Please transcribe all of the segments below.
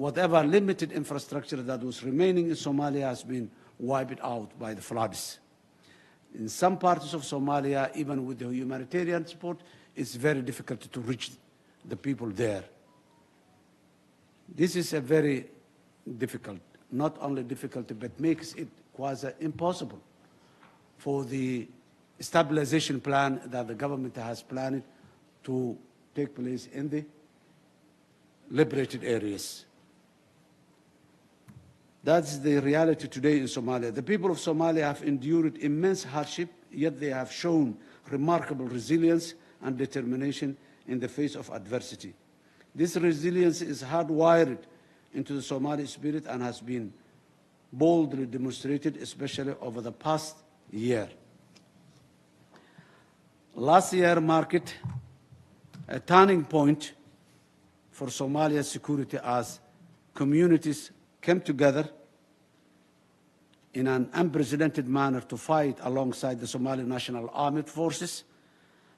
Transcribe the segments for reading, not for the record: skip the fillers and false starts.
whatever limited infrastructure that was remaining in Somalia has been wiped out by the floods. In some parts of Somalia, even with the humanitarian support, it's very difficult to reach the people there. This is a very difficult, not only difficult, but makes it quasi impossible for the stabilization plan that the government has planned to take place in the liberated areas. That's the reality today in Somalia. The people of Somalia have endured immense hardship, yet they have shown remarkable resilience and determination in the face of adversity. This resilience is hardwired into the Somali spirit and has been boldly demonstrated, especially over the past year. Last year marked a turning point for Somalia's security as communities came together in an unprecedented manner to fight alongside the Somali National Armed Forces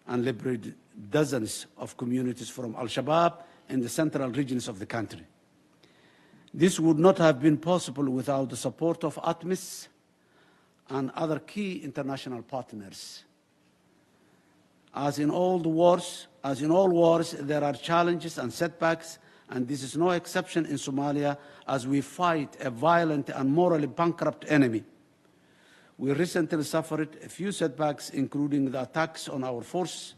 and liberate dozens of communities from Al-Shabaab in the central regions of the country. This would not have been possible without the support of ATMIS and other key international partners. As in all wars, there are challenges and setbacks, and this is no exception in Somalia as we fight a violent and morally bankrupt enemy. We recently suffered a few setbacks, including the attacks on our force.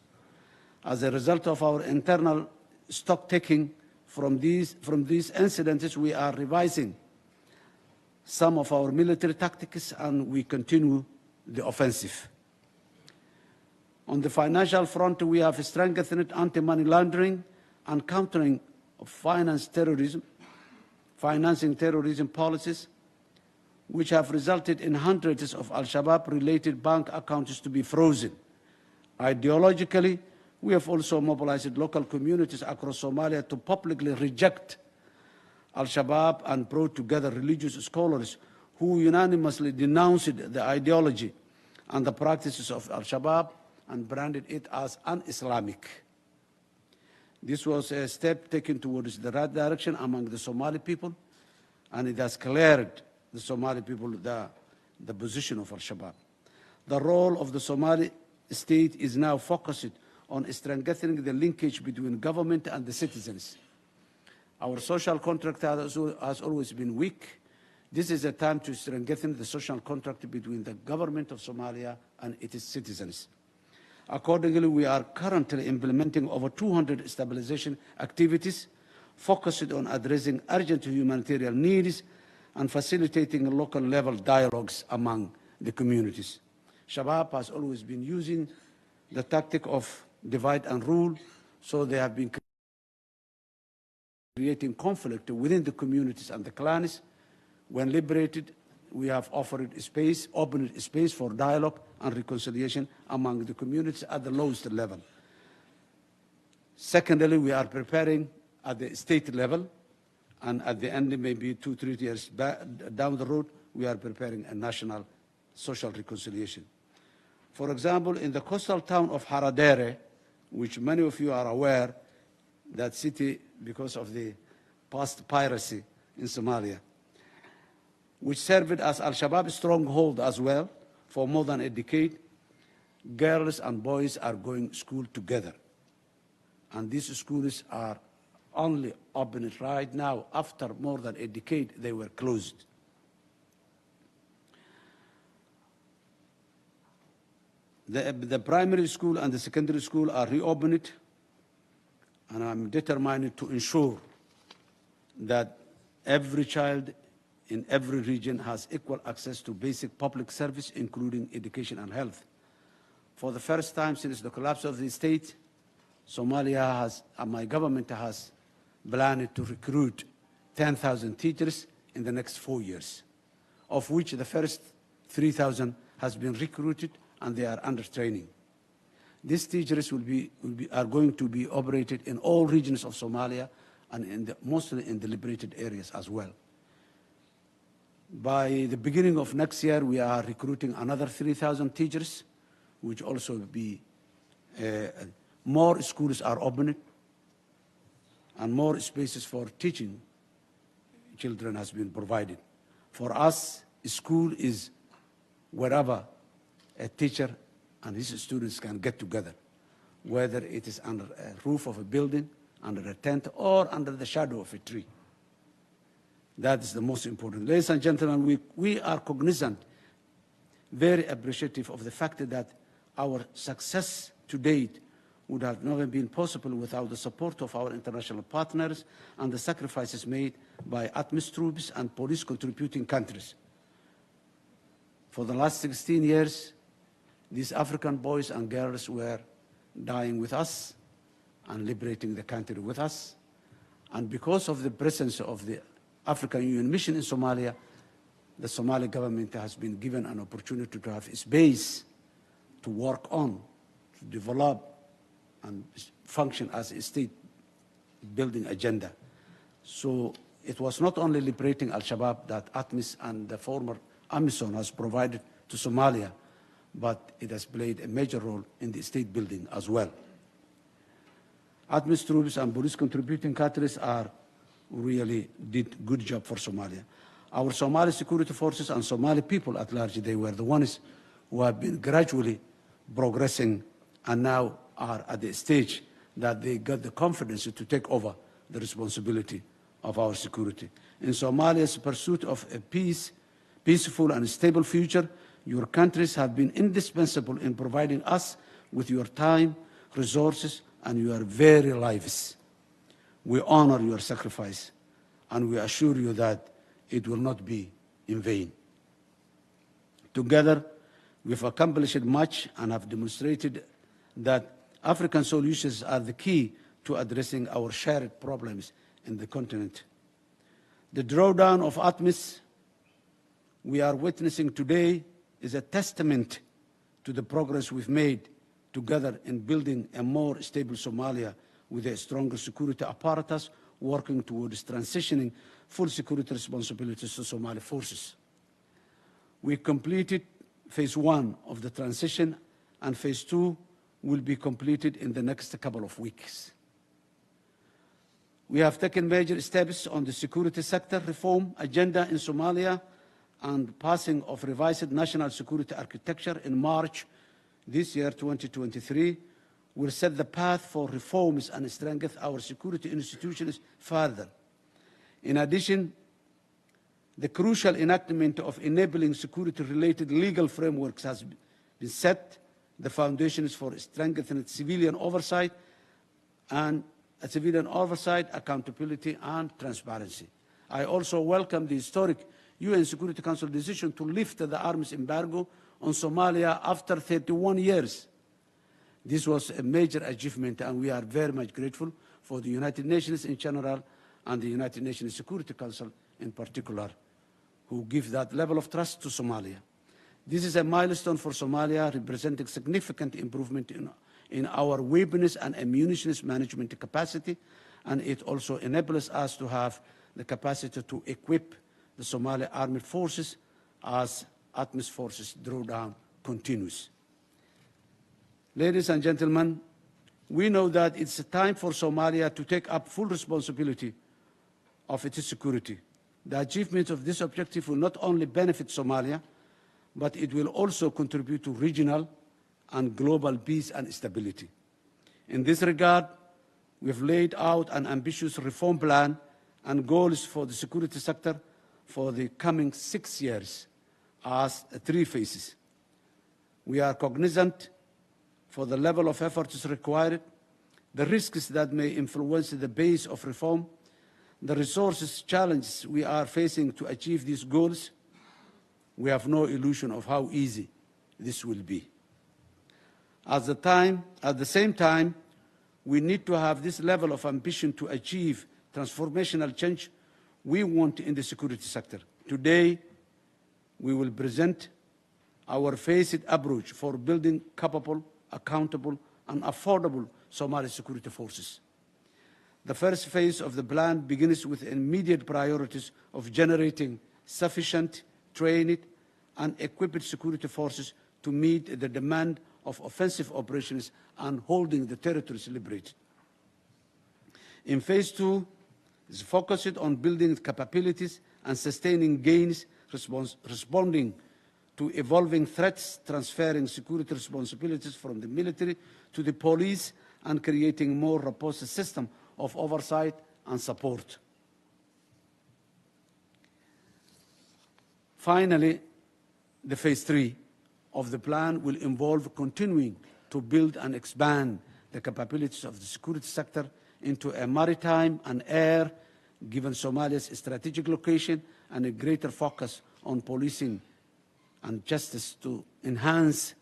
As a result of our internal stock-taking from these incidents, we are revising some of our military tactics, and we continue the offensive. On the financial front, we have strengthened anti-money laundering and countering of financing terrorism policies, which have resulted in hundreds of Al-Shabaab-related bank accounts to be frozen. Ideologically, we have also mobilized local communities across Somalia to publicly reject Al-Shabaab and brought together religious scholars who unanimously denounced the ideology and the practices of Al-Shabaab and branded it as un-Islamic. This was a step taken towards the right direction among the Somali people, and it has cleared the Somali people the position of Al-Shabaab. The role of the Somali state is now focused on strengthening the linkage between government and the citizens. Our social contract has always been weak. This is a time to strengthen the social contract between the government of Somalia and its citizens. Accordingly, we are currently implementing over 200 stabilization activities focused on addressing urgent humanitarian needs and facilitating local-level dialogues among the communities. Shabaab has always been using the tactic of divide and rule, so they have been creating conflict within the communities and the clans. When liberated, we have opened space for dialogue and reconciliation among the communities at the lowest level. Secondly, we are preparing at the state level, and at the end, maybe 2-3 years down the road, we are preparing a national social reconciliation. For example, in the coastal town of Haradere, which many of you are aware, that city, because of the past piracy in Somalia, which served as Al-Shabaab stronghold as well for more than a decade, girls and boys are going to school together. And these schools are only open right now. After more than a decade, they were closed. The primary school and the secondary school are reopened, and I'm determined to ensure that every child in every region has equal access to basic public service, including education and health. For the first time since the collapse of the state, Somalia has, and my government has planned to recruit 10,000 teachers in the next 4 years, of which the first 3,000 has been recruited and they are under training. These teachers are going to be operated in all regions of Somalia and mostly in the liberated areas as well. By the beginning of next year, we are recruiting another 3,000 teachers, which also be more schools are opened and more spaces for teaching children has been provided. For us, school is wherever a teacher and his students can get together, whether it is under a roof of a building, under a tent, or under the shadow of a tree. That is the most important. Ladies and gentlemen, we are cognizant, very appreciative of the fact that our success to date would have never been possible without the support of our international partners and the sacrifices made by ATMIS troops and police contributing countries. For the last 16 years, these African boys and girls were dying with us and liberating the country with us. And because of the presence of the African Union mission in Somalia, the Somali government has been given an opportunity to have space to work on, to develop and function as a state-building agenda. So it was not only liberating Al-Shabaab that ATMIS and the former AMISOM has provided to Somalia, but it has played a major role in the state building as well. ATMIS troops and police contributing countries really did a good job for Somalia. Our Somali security forces and Somali people at large, they were the ones who have been gradually progressing and now are at the stage that they got the confidence to take over the responsibility of our security. In Somalia's pursuit of a peaceful and stable future, your countries have been indispensable in providing us with your time, resources, and your very lives. We honor your sacrifice, and we assure you that it will not be in vain. Together, we've accomplished much and have demonstrated that African solutions are the key to addressing our shared problems in the continent. The drawdown of ATMIS we are witnessing today is a testament to the progress we've made together in building a more stable Somalia with a stronger security apparatus working towards transitioning full security responsibilities to Somali forces. We completed phase 1 of the transition, and phase 2 will be completed in the next couple of weeks. We have taken major steps on the security sector reform agenda in Somalia, and passing of revised national security architecture in March this year, 2023, will set the path for reforms and strengthen our security institutions further. In addition, the crucial enactment of enabling security-related legal frameworks has been set the foundations for strengthened civilian oversight, accountability, and transparency. I also welcome the historic UN Security Council decision to lift the arms embargo on Somalia after 31 years. This was a major achievement, and we are very much grateful for the United Nations in general and the United Nations Security Council in particular, who give that level of trust to Somalia. This is a milestone for Somalia, representing significant improvement in our weapons and ammunition management capacity, and it also enables us to have the capacity to equip the Somali armed forces as ATMIS forces drawdown continues. Ladies and gentlemen, we know that it's time for Somalia to take up full responsibility of its security. The achievement of this objective will not only benefit Somalia, but it will also contribute to regional and global peace and stability. In this regard, we've laid out an ambitious reform plan and goals for the security sector for the coming 6 years as 3 phases. We are cognizant for the level of efforts required, the risks that may influence the base of reform, the resources challenges we are facing to achieve these goals. We have no illusion of how easy this will be. At the same time, we need to have this level of ambition to achieve transformational change we want in the security sector. Today, we will present our phased approach for building capable, accountable, and affordable Somali security forces. The first phase of the plan begins with immediate priorities of generating sufficient, trained, and equipped security forces to meet the demand of offensive operations and holding the territories liberated. In phase 2, It's focused on building capabilities and sustaining gains, responding to evolving threats, transferring security responsibilities from the military to the police, and creating a more robust system of oversight and support. Finally, the phase 3 of the plan will involve continuing to build and expand the capabilities of the security sector into a maritime and air, given Somalia's strategic location, and a greater focus on policing and justice to enhance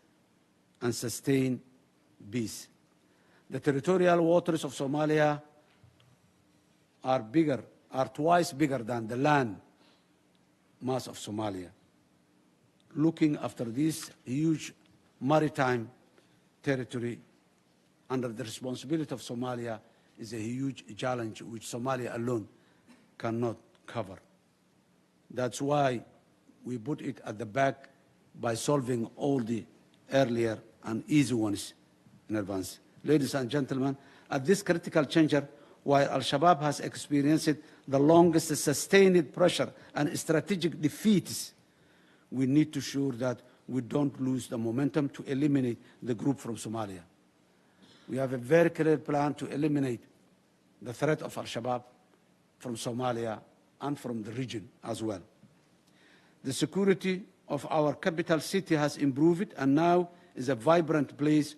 and sustain peace. The territorial waters of Somalia are twice bigger than the land mass of Somalia. Looking after this huge maritime territory under the responsibility of Somalia is a huge challenge which Somalia alone cannot cover. That's why we put it at the back by solving all the earlier and easy ones in advance. Ladies and gentlemen, at this critical juncture, while Al-Shabaab has experienced the longest sustained pressure and strategic defeats, we need to ensure that we don't lose the momentum to eliminate the group from Somalia. We have a very clear plan to eliminate the threat of Al-Shabaab from Somalia and from the region as well. The security of our capital city has improved and now is a vibrant place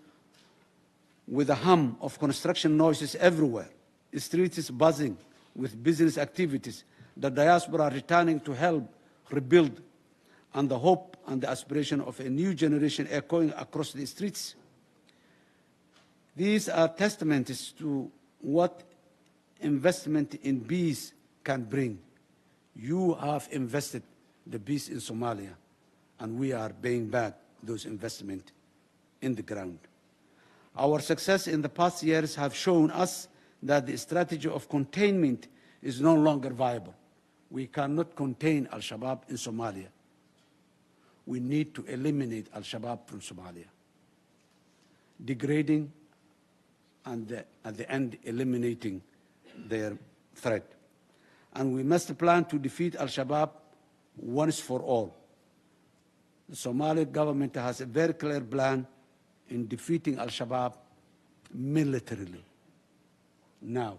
with a hum of construction noises everywhere. The streets is buzzing with business activities, the diaspora returning to help rebuild, and the hope and the aspiration of a new generation echoing across the streets. These are testaments to what investment in peace can bring. You have invested the peace in Somalia, and we are paying back those investments in the ground. Our success in the past years have shown us that the strategy of containment is no longer viable. We cannot contain Al-Shabaab in Somalia. We need to eliminate Al-Shabaab from Somalia, degrading and at the end eliminating their threat. And we must plan to defeat Al-Shabaab once for all. The Somali government has a very clear plan in defeating Al-Shabaab militarily. Now,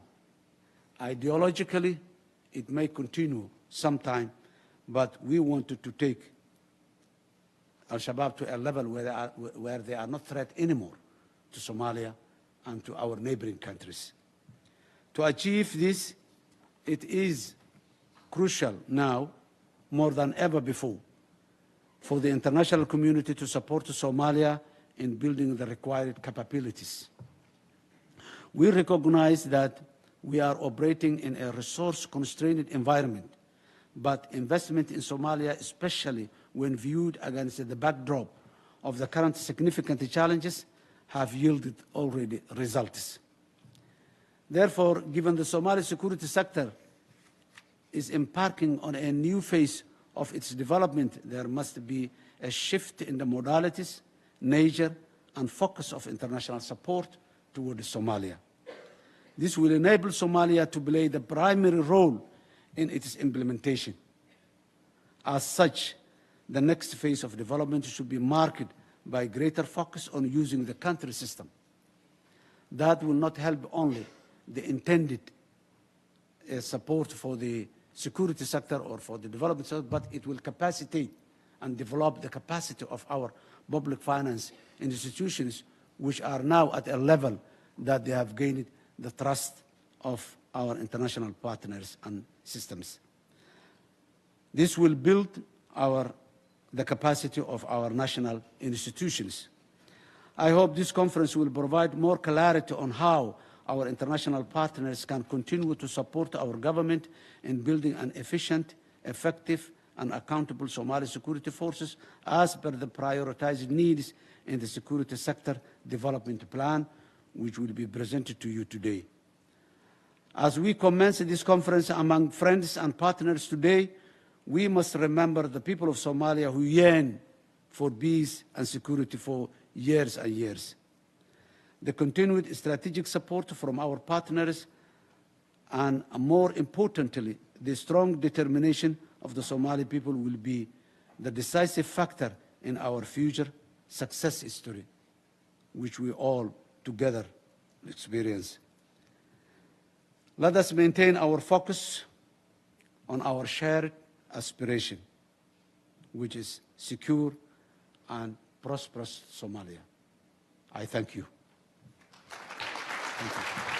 ideologically, it may continue sometime, but we wanted to take Al-Shabaab to a level where they are not a threat anymore to Somalia and to our neighboring countries. To achieve this, it is crucial now, more than ever before, for the international community to support Somalia in building the required capabilities. We recognize that we are operating in a resource-constrained environment, but investment in Somalia, especially when viewed against the backdrop of the current significant challenges, have yielded already results. Therefore, given the Somali security sector is embarking on a new phase of its development, there must be a shift in the modalities, nature, and focus of international support toward Somalia. This will enable Somalia to play the primary role in its implementation. As such, the next phase of development should be marked by greater focus on using the country system. That will not help only the intended support for the security sector or for the development sector, but it will capacitate and develop the capacity of our public finance institutions, which are now at a level that they have gained the trust of our international partners and systems. This will build the capacity of our national institutions. I hope this conference will provide more clarity on how our international partners can continue to support our government in building an efficient, effective, and accountable Somali security forces as per the prioritized needs in the security sector development plan, which will be presented to you today. As we commence this conference among friends and partners today, we must remember the people of Somalia who yearn for peace and security for years and years. The continued strategic support from our partners and more importantly, the strong determination of the Somali people will be the decisive factor in our future success story, which we all together experience. Let us maintain our focus on our shared aspiration, which is secure and prosperous Somalia. I thank you. Thank you.